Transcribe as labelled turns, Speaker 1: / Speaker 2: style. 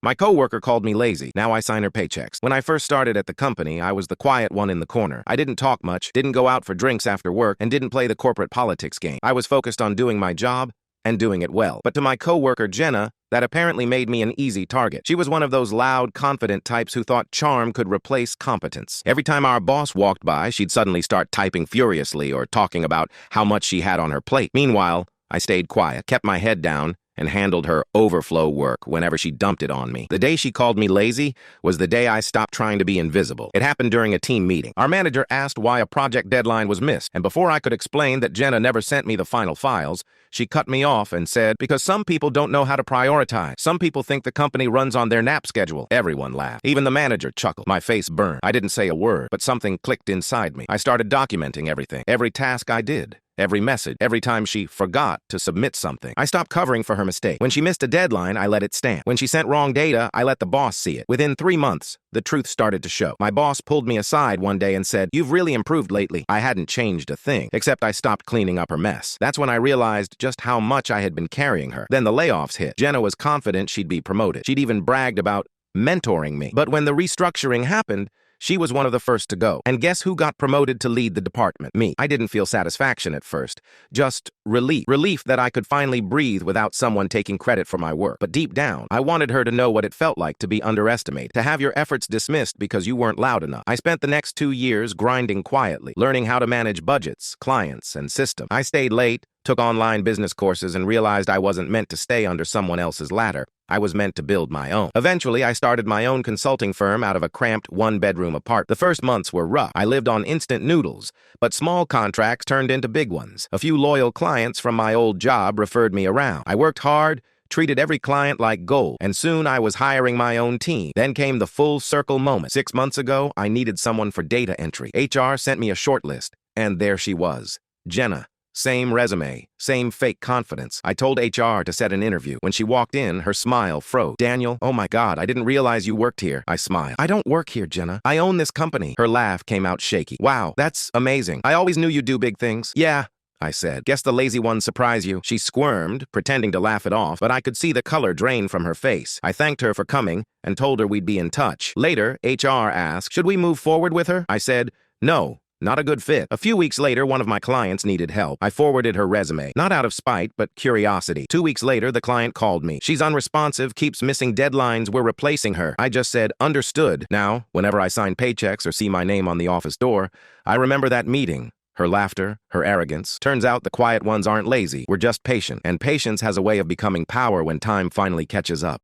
Speaker 1: My coworker called me lazy. Now I sign her paychecks. When I first started at the company, I was the quiet one in the corner. I didn't talk much, didn't go out for drinks after work, and didn't play the corporate politics game. I was focused on doing my job and doing it well. But to my coworker, Jenna, that apparently made me an easy target. She was one of those loud, confident types who thought charm could replace competence. Every time our boss walked by, she'd suddenly start typing furiously or talking about how much she had on her plate. Meanwhile, I stayed quiet, kept my head down, and handled her overflow work whenever she dumped it on me. The day she called me lazy was the day I stopped trying to be invisible. It happened during a team meeting. Our manager asked why a project deadline was missed, and before I could explain that Jenna never sent me the final files, she cut me off and said, "Because some people don't know how to prioritize. Some people think the company runs on their nap schedule." Everyone laughed. Even the manager chuckled. My face burned. I didn't say a word, but something clicked inside me. I started documenting everything, every task I did. Every message, every time she forgot to submit something. I stopped covering for her mistake. When she missed a deadline, I let it stand. When she sent wrong data, I let the boss see it. Within 3 months, the truth started to show. My boss pulled me aside one day and said, "You've really improved lately." I hadn't changed a thing, except I stopped cleaning up her mess. That's when I realized just how much I had been carrying her. Then the layoffs hit. Jenna was confident she'd be promoted. She'd even bragged about mentoring me. But when the restructuring happened, she was one of the first to go. And guess who got promoted to lead the department? Me. I didn't feel satisfaction at first, just relief. Relief that I could finally breathe without someone taking credit for my work. But deep down, I wanted her to know what it felt like to be underestimated, to have your efforts dismissed because you weren't loud enough. I spent the next 2 years grinding quietly, learning how to manage budgets, clients, and systems. I stayed late, took online business courses, and realized I wasn't meant to stay under someone else's ladder. I was meant to build my own. Eventually, I started my own consulting firm out of a cramped one-bedroom apartment. The first months were rough. I lived on instant noodles, but small contracts turned into big ones. A few loyal clients from my old job referred me around. I worked hard, treated every client like gold, and soon I was hiring my own team. Then came the full circle moment. 6 months ago, I needed someone for data entry. HR sent me a short list, and there she was, Jenna. Same resume, same fake confidence. I told HR to set an interview. When she walked in, her smile froze. "Daniel, oh my God, I didn't realize you worked here." I smiled. "I don't work here, Jenna. I own this company." Her laugh came out shaky. "Wow, that's amazing. I always knew you'd do big things." "Yeah," I said. "Guess the lazy ones surprise you." She squirmed, pretending to laugh it off, but I could see the color drain from her face. I thanked her for coming and told her we'd be in touch. Later, HR asked, "Should we move forward with her?" I said, "No. Not a good fit." A few weeks later, one of my clients needed help. I forwarded her resume, not out of spite, but curiosity. 2 weeks later, the client called me. "She's unresponsive, keeps missing deadlines, we're replacing her." I just said, "Understood." Now, whenever I sign paychecks or see my name on the office door, I remember that meeting. Her laughter, her arrogance. Turns out the quiet ones aren't lazy. We're just patient. And patience has a way of becoming power when time finally catches up.